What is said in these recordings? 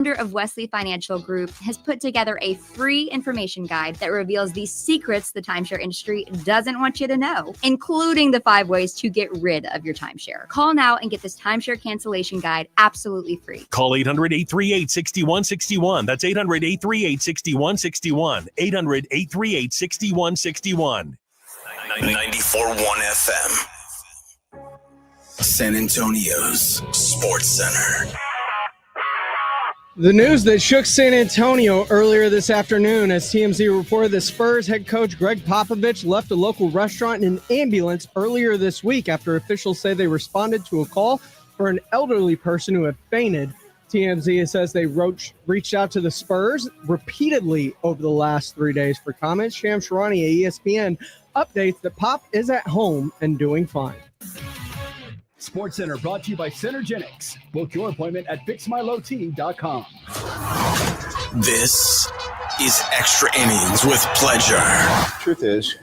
founder of Wesley Financial Group, has put together a free information guide that reveals the secrets the timeshare industry doesn't want you to know, including the 5 ways to get rid of your timeshare. Call now and get this timeshare cancellation guide absolutely free. Call 800-838-6161. That's 800-838-6161. 800-838-6161. 94.1 FM. San Antonio's Sports Center. The news that shook San Antonio earlier this afternoon as TMZ reported the Spurs head coach Greg Popovich left a local restaurant in an ambulance earlier this week after officials say they responded to a call for an elderly person who had fainted. TMZ says they reached out to the Spurs repeatedly over the last 3 days for comments. Shams Charania, ESPN, updates that Pop is at home and doing fine. Sports Center brought to you by Centergenics. Book your appointment at fixmylowt.com. This is Extra Innings with Pleasure. Truth is,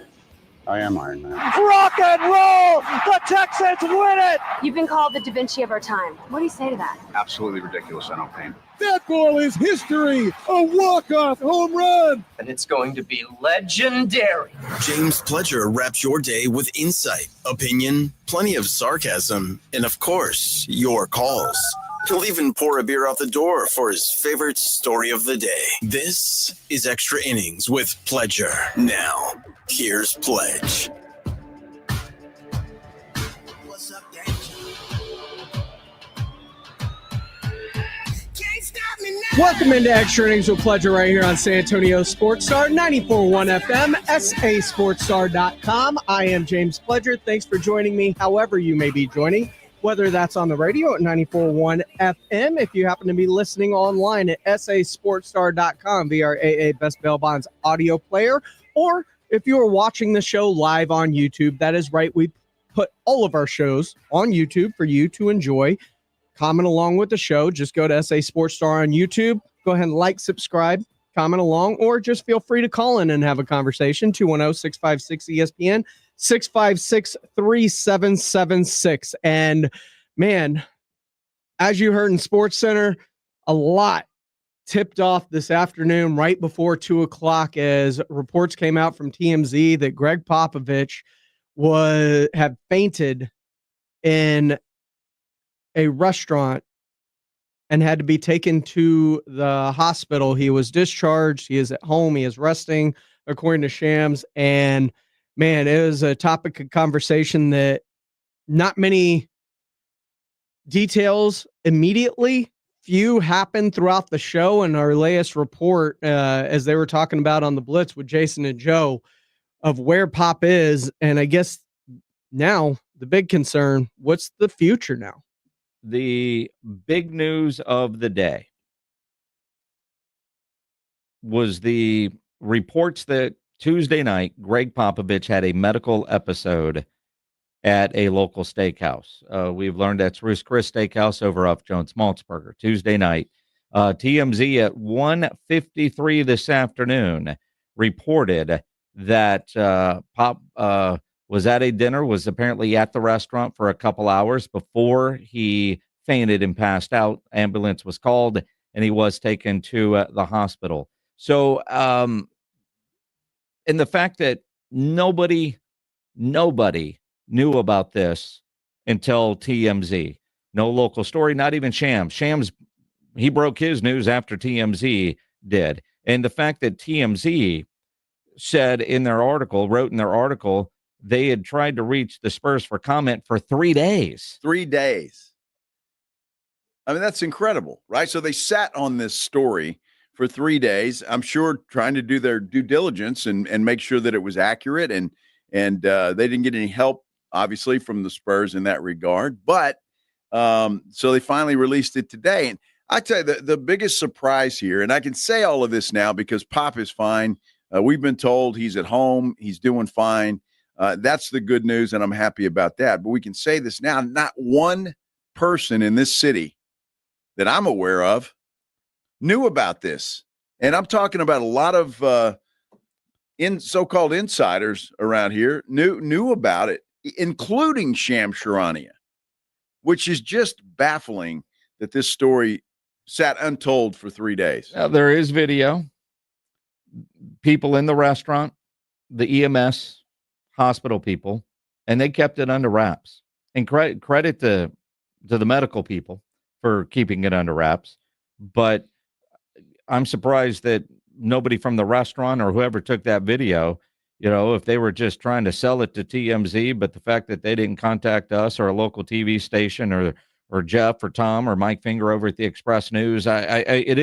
I am Iron Man. Rock and roll! The Texans win it! You've been called the Da Vinci of our time. What do you say to that? Absolutely ridiculous. I don't paint. That goal is history! A walk-off home run! And it's going to be legendary. James Pledger wraps your day with insight, opinion, plenty of sarcasm, and of course, your calls. He'll even pour a beer out the door for his favorite story of the day. This is Extra Innings with Pledger. Now, here's Pledge. What's up, Welcome into Extra Innings with Pleasure right here on San Antonio Sports Star, 94.1 FM, sasportstar.com. I am James Pledger. Thanks for joining me, however you may be joining, whether that's on the radio at 94.1 FM, if you happen to be listening online at sasportstar.com, VRAA Best Bail Bonds audio player, or if you are watching the show live on YouTube. That is right. We put all of our shows on YouTube for you to enjoy. Comment along with the show. Just go to SA Sports Star on YouTube. Go ahead and like, subscribe, comment along, or just feel free to call in and have a conversation. 210-656-ESPN, 656-3776. And, man, as you heard in Sports Center, a lot tipped off this afternoon right before 2 o'clock as reports came out from TMZ that Greg Popovich had fainted in a restaurant and had to be taken to the hospital. He was discharged. He is at home. He is resting, according to Shams. And, man, it was a topic of conversation that not many details immediately. Few happened throughout the show. And our latest report, as they were talking about on the Blitz with Jason and Joe, of where Pop is. And I guess now the big concern, what's the future now? The big news of the day was the reports that Tuesday night, Greg Popovich had a medical episode at a local steakhouse. We've learned that's Ruth's Chris Steakhouse over off Jones Maltzberger. Tuesday night, TMZ at 1:53 this afternoon reported that Pop was at a dinner, was apparently at the restaurant for a couple hours before he fainted and passed out. Ambulance was called, and he was taken to the hospital. So, and the fact that nobody knew about this until TMZ. No local story, not even Shams. Shams, he broke his news after TMZ did. And the fact that TMZ wrote in their article, they had tried to reach the Spurs for comment for 3 days. 3 days. I mean, that's incredible, right? So they sat on this story for 3 days, I'm sure trying to do their due diligence and make sure that it was accurate. And they didn't get any help, obviously, from the Spurs in that regard. But so they finally released it today. And I tell you, the biggest surprise here, and I can say all of this now because Pop is fine. We've been told he's at home. He's doing fine. That's the good news, and I'm happy about that. But we can say this now, not one person in this city that I'm aware of knew about this. And I'm talking about a lot of so-called insiders around here knew about it, including Shams Charania, which is just baffling that this story sat untold for 3 days. There is video. People in the restaurant, the EMS, hospital people, and they kept it under wraps. And credit to the medical people for keeping it under wraps. But I'm surprised that nobody from the restaurant or whoever took that video, if they were just trying to sell it to TMZ, but the fact that they didn't contact us or a local TV station or Jeff or Tom or Mike Finger over at the Express News, it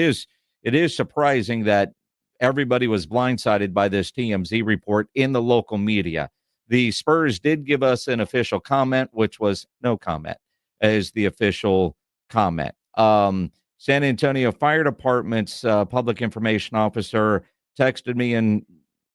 is surprising that everybody was blindsided by this TMZ report in the local media. The Spurs did give us an official comment, which was no comment as the official comment. San Antonio Fire Department's public information officer texted me in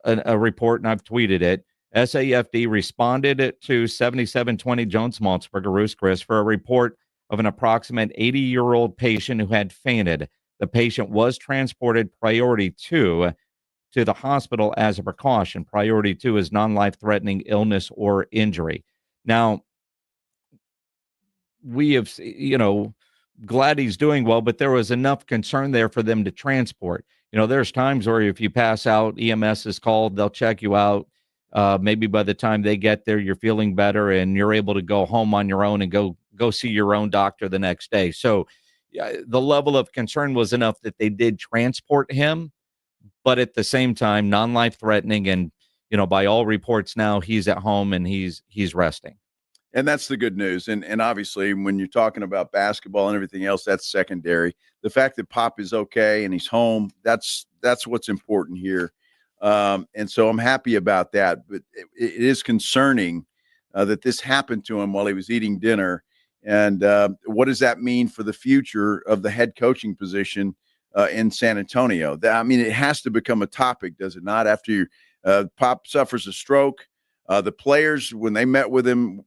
a report, and I've tweeted it. SAFD responded to 7720 Jones Maltzberger, Ruth's Chris, for a report of an approximate 80-year-old patient who had fainted. The patient was transported priority 2 to the hospital as a precaution. Priority 2 is non-life-threatening illness or injury. Now, we have, glad he's doing well, but there was enough concern there for them to transport. There's times where if you pass out, EMS is called, they'll check you out. Maybe by the time they get there, you're feeling better and you're able to go home on your own and go see your own doctor the next day. So the level of concern was enough that they did transport him, but at the same time, non-life threatening. And, by all reports now, he's at home and he's resting. And that's the good news. And obviously, when you're talking about basketball and everything else, that's secondary. The fact that Pop is okay and he's home, that's what's important here. And so I'm happy about that. But it is concerning that this happened to him while he was eating dinner. And what does that mean for the future of the head coaching position in San Antonio? It has to become a topic, does it not? After Pop suffers a stroke, the players, when they met with him,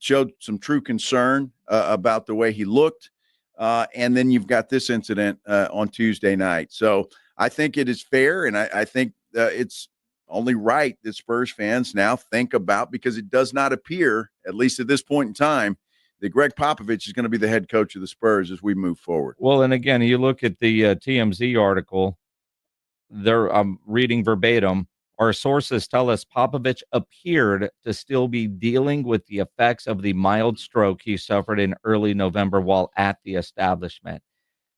showed some true concern about the way he looked. And then you've got this incident on Tuesday night. So I think it is fair, and I think it's only right that Spurs fans now think about, because it does not appear, at least at this point in time, that Greg Popovich is going to be the head coach of the Spurs as we move forward. Well, and again, you look at the TMZ article, I'm reading verbatim. Our sources tell us Popovich appeared to still be dealing with the effects of the mild stroke he suffered in early November while at the establishment.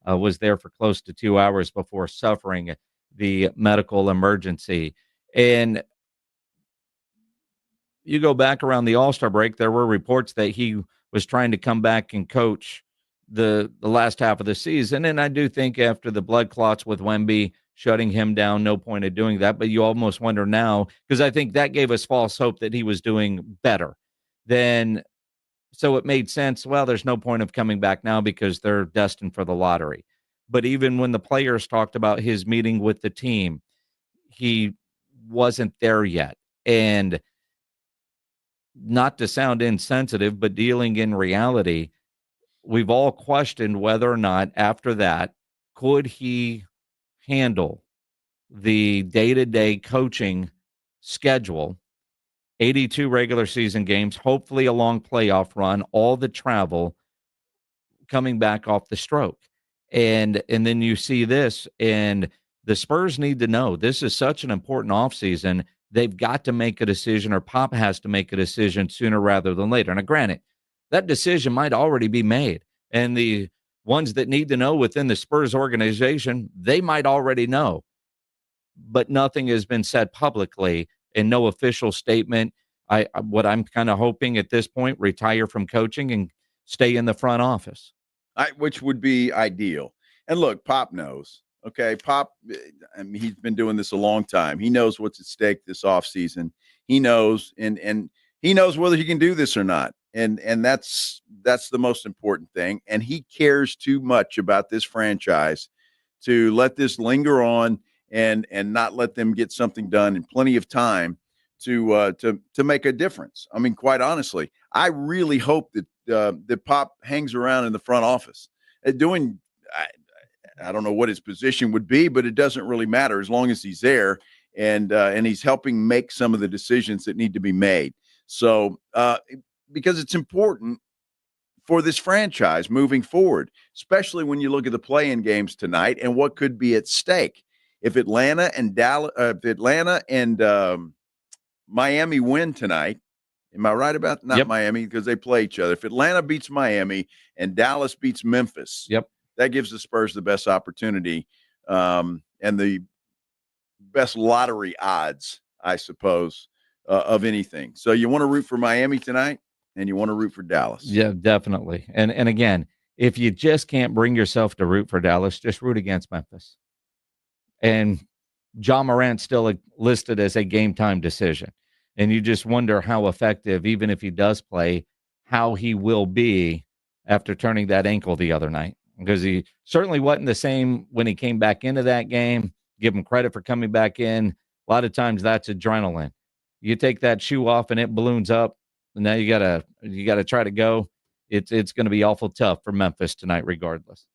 Was there for close to 2 hours before suffering the medical emergency. And you go back around the All-Star break, there were reports that he was trying to come back and coach the last half of the season. And I do think after the blood clots with Wemby shutting him down, no point of doing that. But you almost wonder now, because I think that gave us false hope that he was doing better. So it made sense. Well, there's no point of coming back now because they're destined for the lottery. But even when the players talked about his meeting with the team, he wasn't there yet. And not to sound insensitive, but dealing in reality, we've all questioned whether or not after that, could he handle the day-to-day coaching schedule, 82 regular season games, hopefully a long playoff run, all the travel, coming back off the stroke. And then you see this, and the Spurs need to know this is such an important offseason. They've got to make a decision, or Pop has to make a decision sooner rather than later. Now, granted, that decision might already be made, and the ones that need to know within the Spurs organization, they might already know, but nothing has been said publicly and no official statement. What I'm kind of hoping at this point, retire from coaching and stay in the front office. Which would be ideal. And look, Pop knows. Okay, Pop, he's been doing this a long time. He knows what's at stake this offseason. He knows, and he knows whether he can do this or not. And that's the most important thing. And he cares too much about this franchise to let this linger on and not let them get something done in plenty of time to make a difference. I mean, quite honestly, I really hope that Pop hangs around in the front office doing. I don't know what his position would be, but it doesn't really matter as long as he's there and he's helping make some of the decisions that need to be made. So because it's important for this franchise moving forward, especially when you look at the play-in games tonight and what could be at stake. If Atlanta and Miami win tonight, am I right about not Miami because they play each other? If Atlanta beats Miami and Dallas beats Memphis, that gives the Spurs the best opportunity and the best lottery odds, I suppose, of anything. So you want to root for Miami tonight and you want to root for Dallas. Yeah, definitely. And again, if you just can't bring yourself to root for Dallas, just root against Memphis. And John Morant's still listed as a game time decision. And you just wonder how effective, even if he does play, how he will be after turning that ankle the other night. Because he certainly wasn't the same when he came back into that game. Give him credit for coming back in. A lot of times that's adrenaline. You take that shoe off and it balloons up, and now you gotta try to go. It's going to be awful tough for Memphis tonight, regardless.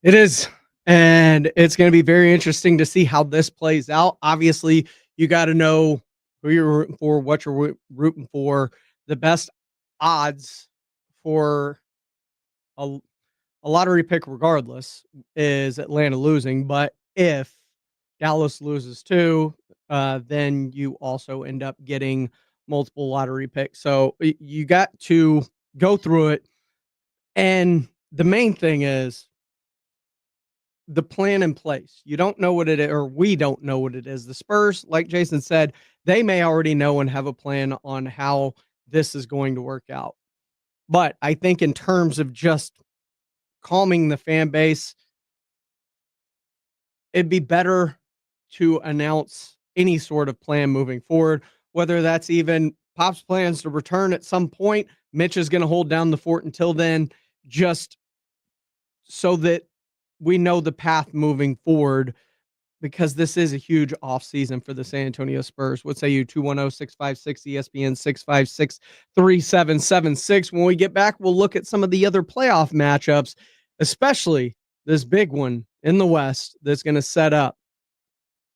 It is, and it's going to be very interesting to see how this plays out. Obviously, you got to know who you're rooting for, what you're rooting for. The best odds for a lottery pick, regardless, is Atlanta losing. But if Dallas loses too, then you also end up getting multiple lottery picks. So you got to go through it. And the main thing is the plan in place. You don't know what it is, or we don't know what it is. The Spurs, like Jason said, they may already know and have a plan on how this is going to work out. But I think in terms of just calming the fan base, it'd be better to announce any sort of plan moving forward, whether that's even Pop's plans to return at some point. Mitch is going to hold down the fort until then, just so that we know the path moving forward, because this is a huge offseason for the San Antonio Spurs. What say you? 210-656-ESPN, 656-3776. When we get back, we'll look at some of the other playoff matchups, especially this big one in the West that's going to set up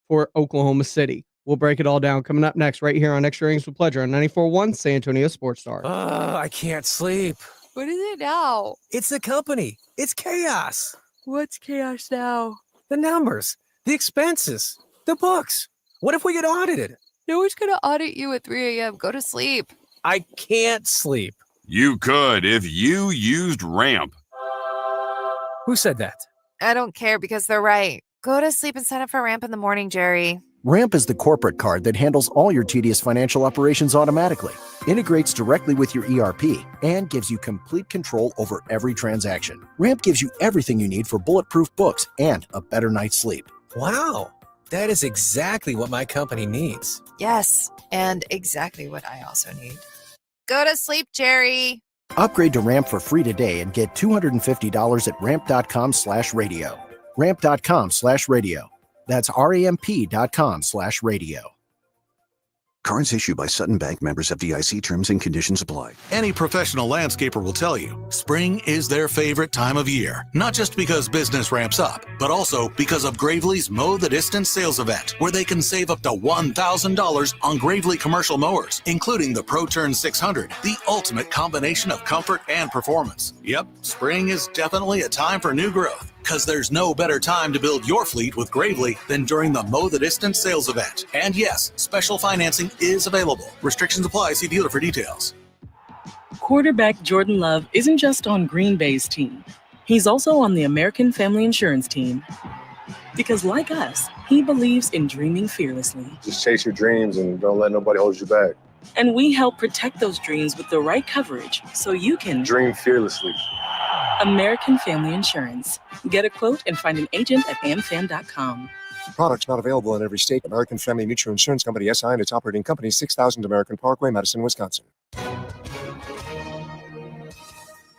for Oklahoma City. We'll break it all down coming up next right here on Extra Innings with Pleasure on 94.1 San Antonio Sports Star. I can't sleep. What is it now? It's the company. It's chaos. What's chaos now? The numbers, the expenses, the books. What if we get audited? No one's going to audit you at 3 a.m. Go to sleep. I can't sleep. You could if you used Ramp. Who said that? I don't care because they're right. Go to sleep and sign up for Ramp in the morning, Jerry. Ramp is the corporate card that handles all your tedious financial operations automatically, integrates directly with your ERP, and gives you complete control over every transaction. Ramp gives you everything you need for bulletproof books and a better night's sleep. Wow, that is exactly what my company needs. Yes, and exactly what I also need. Go to sleep, Jerry. Upgrade to Ramp for free today and get $250 at ramp.com/radio. Ramp.com/radio. That's ramp.com/radio. Cards issued by Sutton Bank, members FDIC. Terms and conditions apply. Any professional landscaper will tell you spring is their favorite time of year, not just because business ramps up, but also because of Gravely's Mow the Distance sales event, where they can save up to $1,000 on Gravely commercial mowers, including the ProTurn 600, the ultimate combination of comfort and performance. Yep, spring is definitely a time for new growth, because there's no better time to build your fleet with Gravely than during the Mow the Distance sales event. And yes, special financing is available. Restrictions apply. See dealer for details. Quarterback Jordan Love isn't just on Green Bay's team. He's also on the American Family Insurance team. Because like us, he believes in dreaming fearlessly. Just chase your dreams and don't let nobody hold you back. And we help protect those dreams with the right coverage so you can dream fearlessly. American Family Insurance. Get a quote and find an agent at amfam.com. Products not available in every state. American Family Mutual Insurance Company, SI, and its operating company, 6000 American Parkway, Madison, Wisconsin.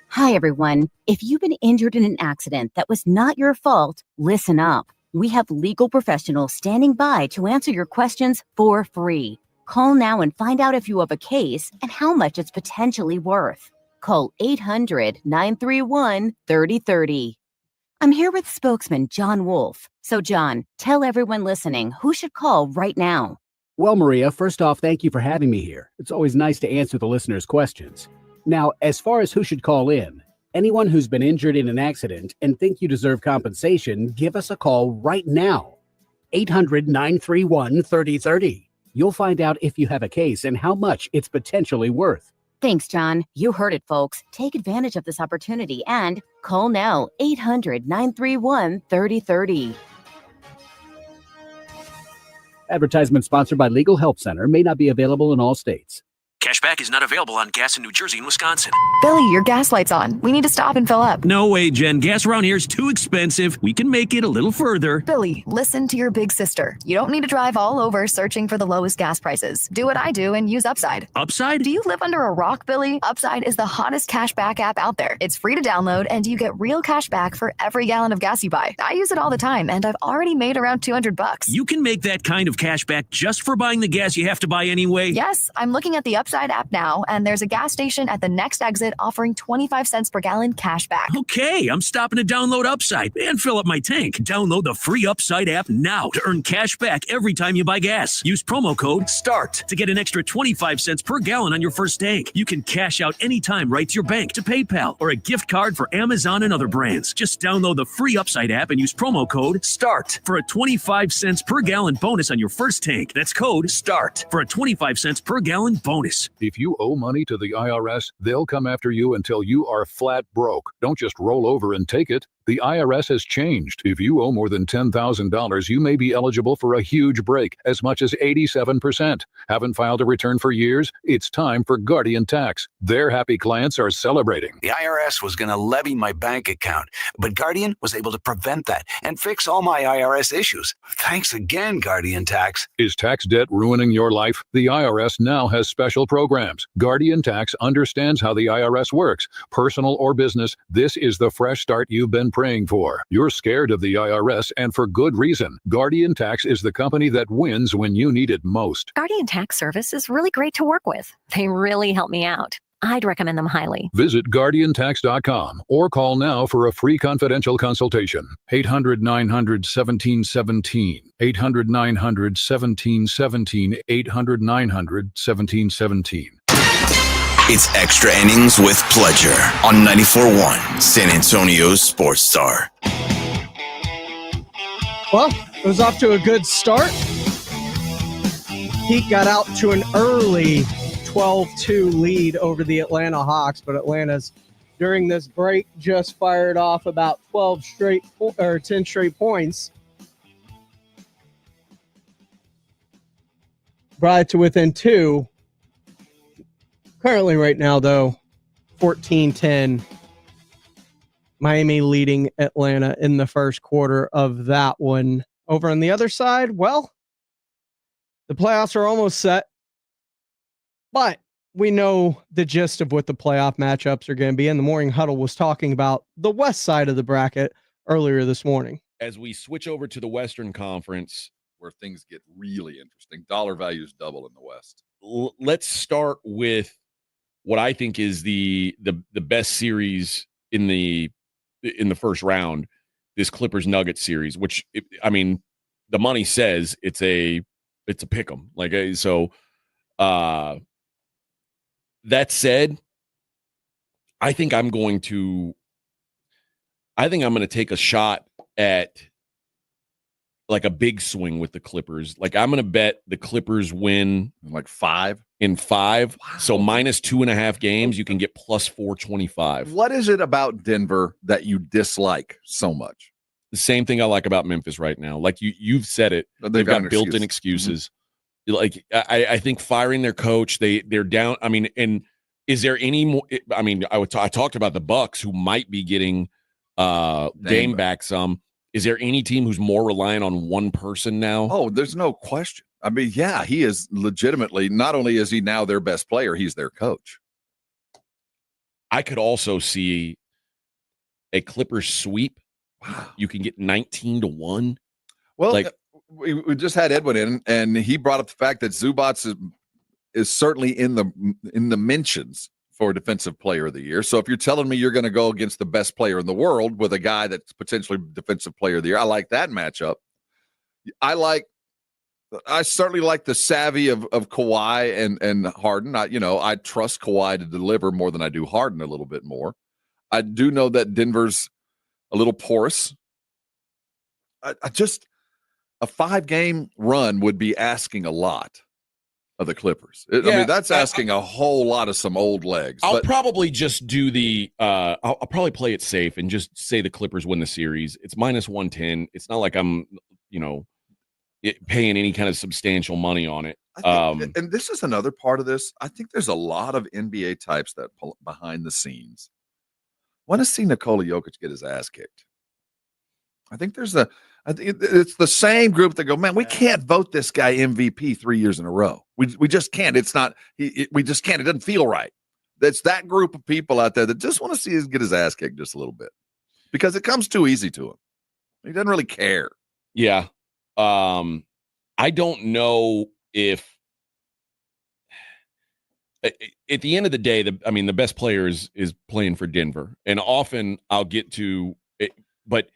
Hi, everyone. If you've been injured in an accident that was not your fault, listen up. We have legal professionals standing by to answer your questions for free. Call now and find out if you have a case and how much it's potentially worth. Call 800-931-3030. I'm here with spokesman John Wolf. So, John, tell everyone listening who should call right now. Well, Maria, first off, thank you for having me here. It's always nice to answer the listeners' questions. Now, as far as who should call in, anyone who's been injured in an accident and think you deserve compensation, give us a call right now. 800-931-3030. You'll find out if you have a case and how much it's potentially worth. Thanks, John. You heard it, folks. Take advantage of this opportunity and call now 800-931-3030. Advertisement sponsored by Legal Help Center, may not be available in all states. Cashback is not available on gas in New Jersey and Wisconsin. Billy, your gas light's on. We need to stop and fill up. No way, Jen. Gas around here is too expensive. We can make it a little further. Billy, listen to your big sister. You don't need to drive all over searching for the lowest gas prices. Do what I do and use Upside. Upside? Do you live under a rock, Billy? Upside is the hottest cashback app out there. It's free to download, and you get real cash back for every gallon of gas you buy. I use it all the time, and I've already made around $200. You can make that kind of cash back just for buying the gas you have to buy anyway? Yes, I'm looking at the Upside app now, and there's a gas station at the next exit offering 25 cents per gallon cash back. Okay, I'm stopping to download Upside and fill up my tank. Download the free Upside app now to earn cash back every time you buy gas. Use promo code START to get an extra 25 cents per gallon on your first tank. You can cash out anytime right to your bank, to PayPal, or a gift card for Amazon and other brands. Just download the free Upside app and use promo code START for a 25 cents per gallon bonus on your first tank. That's code START for a 25 cents per gallon bonus. If you owe money to the IRS, they'll come after you until you are flat broke. Don't just roll over and take it. The IRS has changed. If you owe more than $10,000, you may be eligible for a huge break, as much as 87%. Haven't filed a return for years? It's time for Guardian Tax. Their happy clients are celebrating. The IRS was going to levy my bank account, but Guardian was able to prevent that and fix all my IRS issues. Thanks again, Guardian Tax. Is tax debt ruining your life? The IRS now has special programs. Guardian Tax understands how the IRS works. Personal or business, this is the fresh start you've been praying for. You're scared of the IRS, and for good reason. Guardian Tax is the company that wins when you need it most. Guardian Tax Service is really great to work with. They really help me out. I'd recommend them highly. Visit GuardianTax.com or call now for a free confidential consultation. 800-900-1717. 800-900-1717. 800-900-1717. It's Extra Innings with Pledger on 94.1 San Antonio's Sports Star. Well, it was off to a good start. Heat got out to an early 12-2 lead over the Atlanta Hawks, but Atlanta's, during this break, just fired off about 10 straight points. Brought it to within 2. Currently right now, though, 14-10. Miami leading Atlanta in the first quarter of that one. Over on the other side, well, the playoffs are almost set. But we know the gist of what the playoff matchups are going to be. And the Morning Huddle was talking about the west side of the bracket earlier this morning. As we switch over to the Western Conference, where things get really interesting, dollar values double in the West. Let's start with what I think is the best series in the first round, this Clippers-Nuggets series, which, the money says it's a pick 'em. That said, I think I'm going to take a shot at like a big swing with the Clippers. Like, I'm going to bet the Clippers win like 5 in 5. Wow. So minus 2.5 games, you can get plus 425. What is it about Denver that you dislike so much? The same thing I like about Memphis right now. Like you've said it, they've got built-in excuses. Mm-hmm. Like I think firing their coach, they're down. I mean, and is there any more? I talked about the Bucks, who might be getting game back some. Is there any team who's more reliant on one person now? Oh, there's no question. I mean, yeah, he is legitimately, not only is he now their best player, he's their coach. I could also see a Clippers sweep. Wow. You can get 19-1. Well, we just had Edwin in, and he brought up the fact that Zubats is certainly in the mentions for Defensive Player of the Year. So if you're telling me you're going to go against the best player in the world with a guy that's potentially Defensive Player of the Year, I like that matchup. I like I certainly like the savvy of Kawhi and Harden. I trust Kawhi to deliver more than I do Harden a little bit more. I do know that Denver's a little porous. I just a 5-game run would be asking a lot of the Clippers. I mean, that's asking a whole lot of some old legs. I'll probably just do the I'll probably play it safe and just say the Clippers win the series. It's -110. It's not like I'm, paying any kind of substantial money on it. And this is another part of this. I think there's a lot of NBA types that pull behind the scenes want to see Nikola Jokic get his ass kicked. I think it's the same group that go, man, we can't vote this guy MVP 3 years in a row. We just can't. It's not. We just can't. It doesn't feel right. That's that group of people out there that just want to see him get his ass kicked just a little bit because it comes too easy to him. He doesn't really care. Yeah. I don't know if at the end of the day, the best player is playing for Denver, and often I'll get to it, but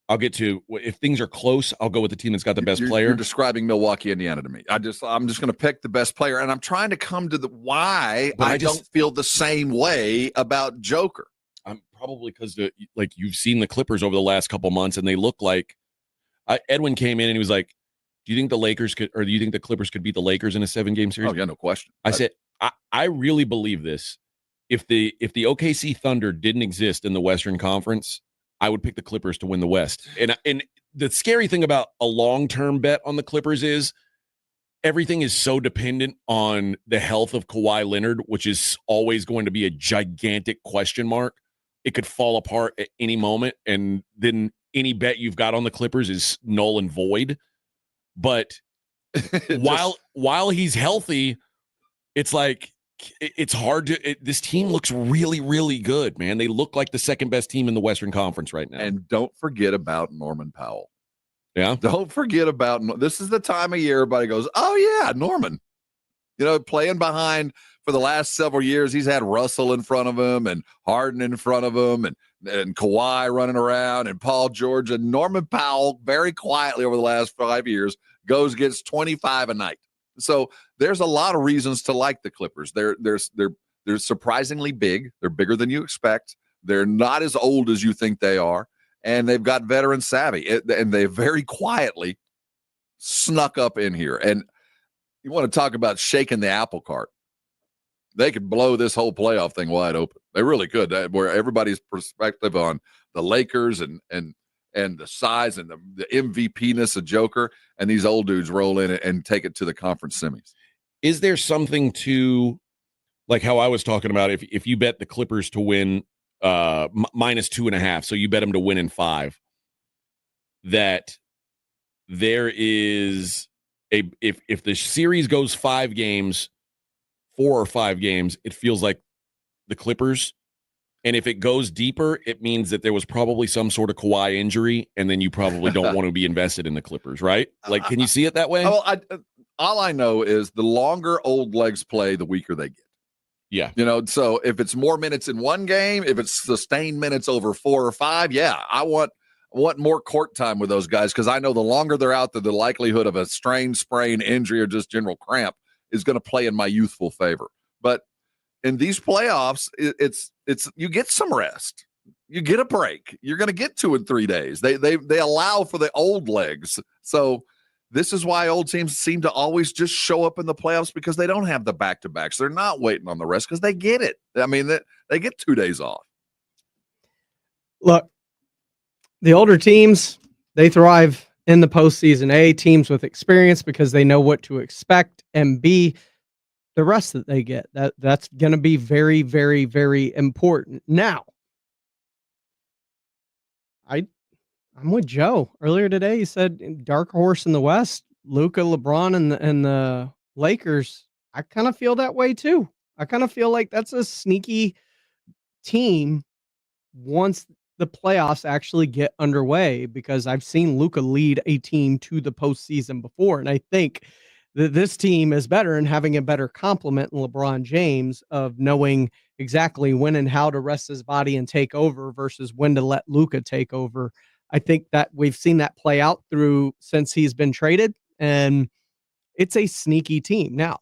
I'll get to if things are close, I'll go with the team that's got the best player. You're describing Milwaukee, Indiana to me. I'm just going to pick the best player, and I'm trying to come to the why I don't feel the same way about Joker. I'm probably because you've seen the Clippers over the last couple months, and they look like Edwin came in and he was like, "Do you think the Lakers could, or do you think the Clippers could beat the Lakers in a 7-game series?" Oh yeah, no question. I said, I really believe this. If the OKC Thunder didn't exist in the Western Conference, I would pick the Clippers to win the West. And the scary thing about a long-term bet on the Clippers is everything is so dependent on the health of Kawhi Leonard, which is always going to be a gigantic question mark. It could fall apart at any moment, and then any bet you've got on the Clippers is null and void. But while he's healthy, it's like it's hard to. This team looks really, really good, man. They look like the second best team in the Western Conference right now. And don't forget about Norman Powell. Yeah, don't forget about this. Is the time of year everybody goes, "Oh yeah, Norman." Playing behind for the last several years, he's had Russell in front of him and Harden in front of him and Kawhi running around and Paul George, and Norman Powell very quietly over the last 5 years gets 25 a night. So there's a lot of reasons to like the Clippers. They're surprisingly big. They're bigger than you expect. They're not as old as you think they are, and they've got veteran savvy. And they very quietly snuck up in here. And you want to talk about shaking the apple cart? They could blow this whole playoff thing wide open. They really could. Where everybody's perspective on the Lakers and the size and the MVP-ness of Joker, and these old dudes roll in and take it to the conference semis. Is there something to, like how I was talking about, if you bet the Clippers to win -2.5, so you bet them to win in 5, that there is if the series goes 5 games, 4 or 5 games, it feels like the Clippers. And if it goes deeper, it means that there was probably some sort of Kawhi injury, and then you probably don't want to be invested in the Clippers, right? Like, can you see it that way? All I know is the longer old legs play, the weaker they get. Yeah. So if it's more minutes in one game, if it's sustained minutes over 4 or 5, yeah, I want more court time with those guys, because I know the longer they're out there, the likelihood of a strain, sprain, injury, or just general cramp is going to play in my youthful favor. But in these playoffs, it's you get some rest, you get a break. You're going to get 2 and 3 days. They allow for the old legs. So this is why old teams seem to always just show up in the playoffs, because they don't have the back-to-backs. They're not waiting on the rest because they get it. I mean, they get 2 days off. Look, the older teams, they thrive in the postseason. A, teams with experience because they know what to expect, and B, the rest that they get. That's going to be very, very, very important. Now, I'm with Joe. Earlier today, he said dark horse in the West, Luka, LeBron, and the Lakers. I kind of feel that way too. I kind of feel like that's a sneaky team once the playoffs actually get underway, because I've seen Luka lead a team to the postseason before, and I think that this team is better and having a better complement in LeBron James of knowing exactly when and how to rest his body and take over versus when to let Luka take over. I think that we've seen that play out through since he's been traded, and it's a sneaky team. Now,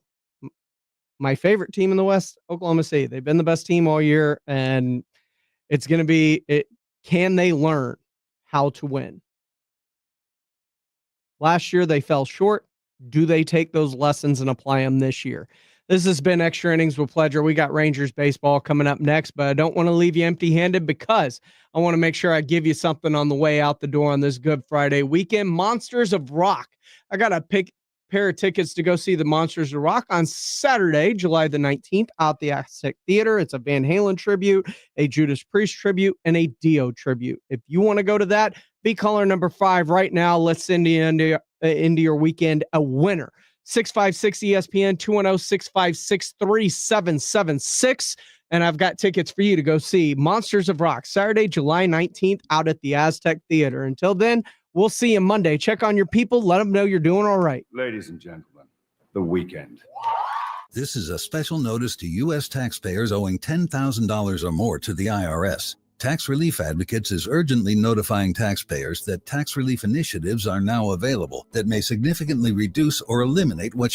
my favorite team in the West, Oklahoma State, they've been the best team all year, and it's going to be it. Can they learn how to win? Last year, they fell short. Do they take those lessons and apply them this year? This has been Extra Innings with Pleasure. We got Rangers baseball coming up next, but I don't want to leave you empty-handed because I want to make sure I give you something on the way out the door on this Good Friday weekend. Monsters of Rock. I got a pair of tickets to go see the Monsters of Rock on Saturday, July the 19th, out the Aztec Theater. It's a Van Halen tribute, a Judas Priest tribute, and a Dio tribute. If you want to go to that, be caller number 5 right now. Let's send you into your weekend a winner. 656 ESPN 210-656-3776. And I've got tickets for you to go see Monsters of Rock Saturday, July 19th out at the Aztec Theater. Until then, we'll see you Monday. Check on your people. Let them know you're doing all right. Ladies and gentlemen, the weekend. This is a special notice to U.S. taxpayers owing $10,000 or more to the IRS. Tax Relief Advocates is urgently notifying taxpayers that tax relief initiatives are now available that may significantly reduce or eliminate what